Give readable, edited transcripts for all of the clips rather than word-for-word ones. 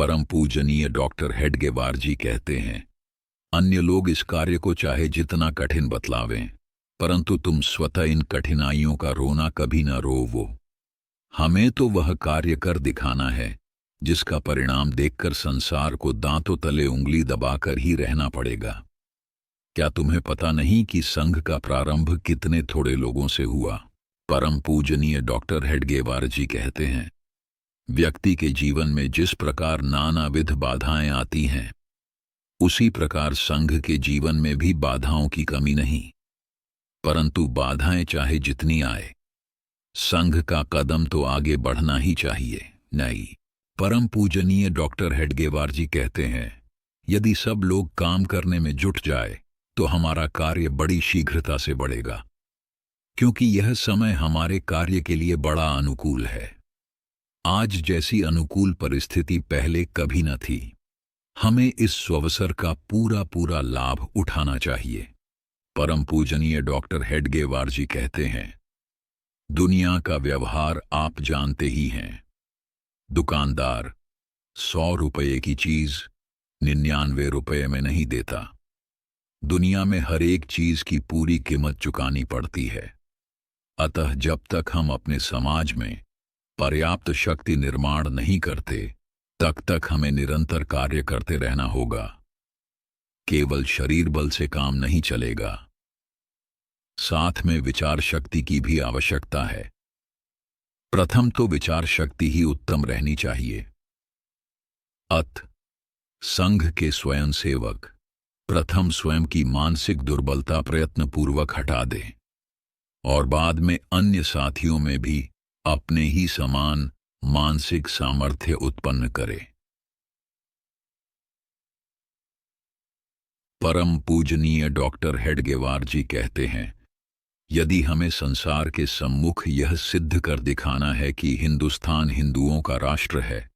परम पूजनीय डॉक्टर हेडगेवार जी कहते हैं, अन्य लोग इस कार्य को चाहे जितना कठिन बतलावें, परंतु तुम स्वतः इन कठिनाइयों का रोना कभी न रोवो। हमें तो वह कार्य कर दिखाना है जिसका परिणाम देखकर संसार को दांतों तले उंगली दबाकर ही रहना पड़ेगा। क्या तुम्हें पता नहीं कि संघ का प्रारंभ कितने थोड़े लोगों से हुआ? परम पूजनीय डॉक्टर हेडगेवार जी कहते हैं, व्यक्ति के जीवन में जिस प्रकार नानाविध बाधाएं आती हैं, उसी प्रकार संघ के जीवन में भी बाधाओं की कमी नहीं। परंतु बाधाएं चाहे जितनी आए, संघ का कदम तो आगे बढ़ना ही चाहिए। नहीं, परम पूजनीय डॉक्टर हेडगेवार जी कहते हैं, यदि सब लोग काम करने में जुट जाए तो हमारा कार्य बड़ी शीघ्रता से बढ़ेगा, क्योंकि यह समय हमारे कार्य के लिए बड़ा अनुकूल है। आज जैसी अनुकूल परिस्थिति पहले कभी न थी। हमें इस अवसर का पूरा पूरा लाभ उठाना चाहिए। परम पूजनीय डॉक्टर हेडगेवार जी कहते हैं, दुनिया का व्यवहार आप जानते ही हैं। दुकानदार 100 रुपये की चीज 99 रुपये में नहीं देता। दुनिया में हर एक चीज की पूरी कीमत चुकानी पड़ती है। अतः जब तक हम अपने समाज में पर्याप्त शक्ति निर्माण नहीं करते, तब तक हमें निरंतर कार्य करते रहना होगा। केवल शरीर बल से काम नहीं चलेगा, साथ में विचार शक्ति की भी आवश्यकता है। प्रथम तो विचार शक्ति ही उत्तम रहनी चाहिए। संघ के स्वयं सेवक प्रथम स्वयं की मानसिक दुर्बलता प्रयत्नपूर्वक हटा दें और बाद में अन्य साथियों में भी अपने ही समान मानसिक सामर्थ्य उत्पन्न करें। परम पूजनीय डॉक्टर हेडगेवार जी कहते हैं, यदि हमें संसार के सम्मुख यह सिद्ध कर दिखाना है कि हिंदुस्तान हिंदुओं का राष्ट्र है,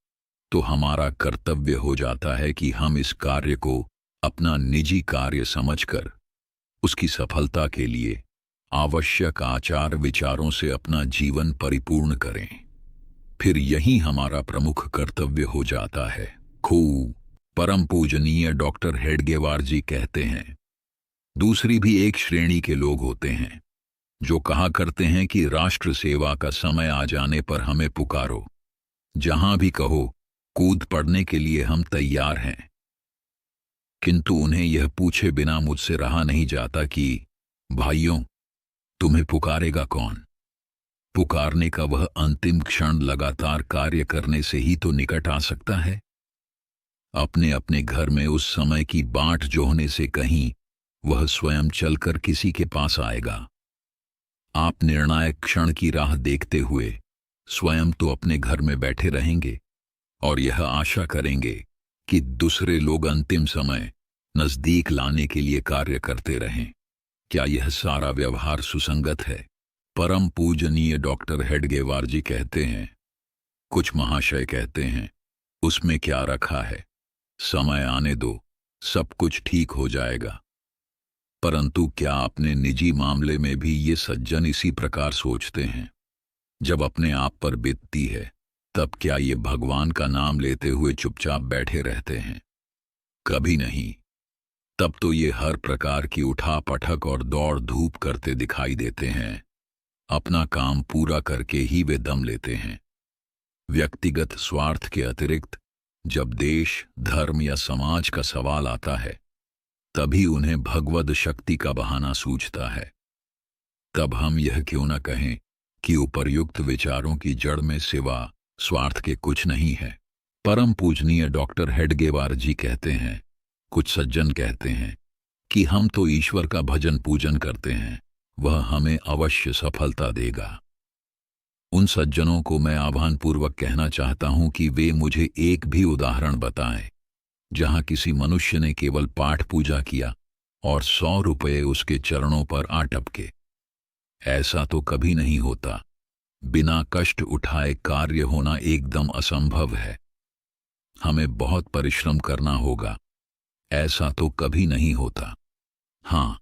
तो हमारा कर्तव्य हो जाता है कि हम इस कार्य को अपना निजी कार्य समझकर उसकी सफलता के लिए आवश्यक आचार विचारों से अपना जीवन परिपूर्ण करें। फिर यही हमारा प्रमुख कर्तव्य हो जाता है। परम पूजनीय डॉक्टर हेडगेवार जी कहते हैं, दूसरी भी एक श्रेणी के लोग होते हैं जो कहा करते हैं कि राष्ट्र सेवा का समय आ जाने पर हमें पुकारो, जहां भी कहो कूद पड़ने के लिए हम तैयार हैं। किंतु उन्हें यह पूछे बिना मुझसे रहा नहीं जाता कि भाइयों, तुम्हें पुकारेगा कौन? पुकारने का वह अंतिम क्षण लगातार कार्य करने से ही तो निकट आ सकता है। अपने अपने घर में उस समय की बाँट जोहने से कहीं वह स्वयं चलकर किसी के पास आएगा। आप निर्णायक क्षण की राह देखते हुए स्वयं तो अपने घर में बैठे रहेंगे और यह आशा करेंगे कि दूसरे लोग अंतिम समय नजदीक लाने के लिए कार्य करते रहें। क्या यह सारा व्यवहार सुसंगत है? परम पूजनीय डॉक्टर हेडगेवार जी कहते हैं, कुछ महाशय कहते हैं, उसमें क्या रखा है, समय आने दो, सब कुछ ठीक हो जाएगा। परंतु क्या अपने निजी मामले में भी ये सज्जन इसी प्रकार सोचते हैं? जब अपने आप पर बीतती है, तब क्या ये भगवान का नाम लेते हुए चुपचाप बैठे रहते हैं? कभी नहीं। तब तो ये हर प्रकार की उठा पटक और दौड़ धूप करते दिखाई देते हैं। अपना काम पूरा करके ही वे दम लेते हैं। व्यक्तिगत स्वार्थ के अतिरिक्त जब देश, धर्म या समाज का सवाल आता है, तभी उन्हें भगवद शक्ति का बहाना सूझता है। तब हम यह क्यों न कहें कि उपर्युक्त विचारों की जड़ में सिवा स्वार्थ के कुछ नहीं है। परम पूजनीय डॉक्टर हेडगेवार जी कहते हैं, कुछ सज्जन कहते हैं कि हम तो ईश्वर का भजन पूजन करते हैं, वह हमें अवश्य सफलता देगा। उन सज्जनों को मैं आह्वानपूर्वक कहना चाहता हूं कि वे मुझे एक भी उदाहरण बताएं जहां किसी मनुष्य ने केवल पाठ पूजा किया और 100 रुपये उसके चरणों पर आ टपके। ऐसा तो कभी नहीं होता। बिना कष्ट उठाए कार्य होना एकदम असंभव है। हमें बहुत परिश्रम करना होगा। ऐसा तो कभी नहीं होता। हाँ,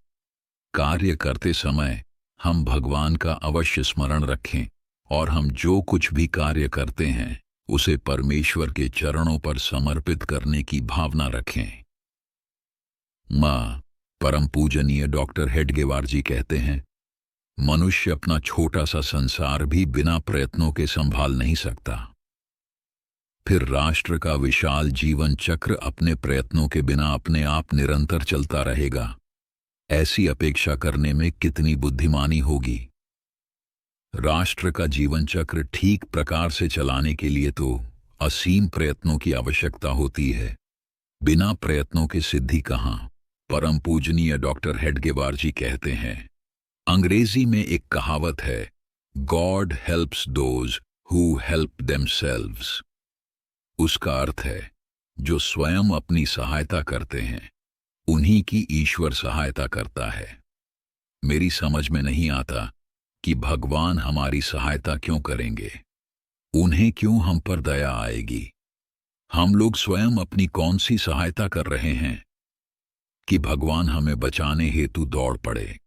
कार्य करते समय हम भगवान का अवश्य स्मरण रखें और हम जो कुछ भी कार्य करते हैं उसे परमेश्वर के चरणों पर समर्पित करने की भावना रखें। मां परम पूजनीय डॉक्टर हेडगेवार जी कहते हैं, मनुष्य अपना छोटा सा संसार भी बिना प्रयत्नों के संभाल नहीं सकता, फिर राष्ट्र का विशाल जीवन चक्र अपने प्रयत्नों के बिना अपने आप निरंतर चलता रहेगा। ऐसी अपेक्षा करने में कितनी बुद्धिमानी होगी। राष्ट्र का जीवन चक्र ठीक प्रकार से चलाने के लिए तो असीम प्रयत्नों की आवश्यकता होती है। बिना प्रयत्नों के सिद्धि कहाँ। परम पूजनीय डॉक्टर हेडगेवार जी कहते हैं, अंग्रेजी में एक कहावत है, God helps those who help themselves. उसका अर्थ है, जो स्वयं अपनी सहायता करते हैं उन्हीं की ईश्वर सहायता करता है। मेरी समझ में नहीं आता कि भगवान हमारी सहायता क्यों करेंगे, उन्हें क्यों हम पर दया आएगी। हम लोग स्वयं अपनी कौन सी सहायता कर रहे हैं कि भगवान हमें बचाने हेतु दौड़ पड़े।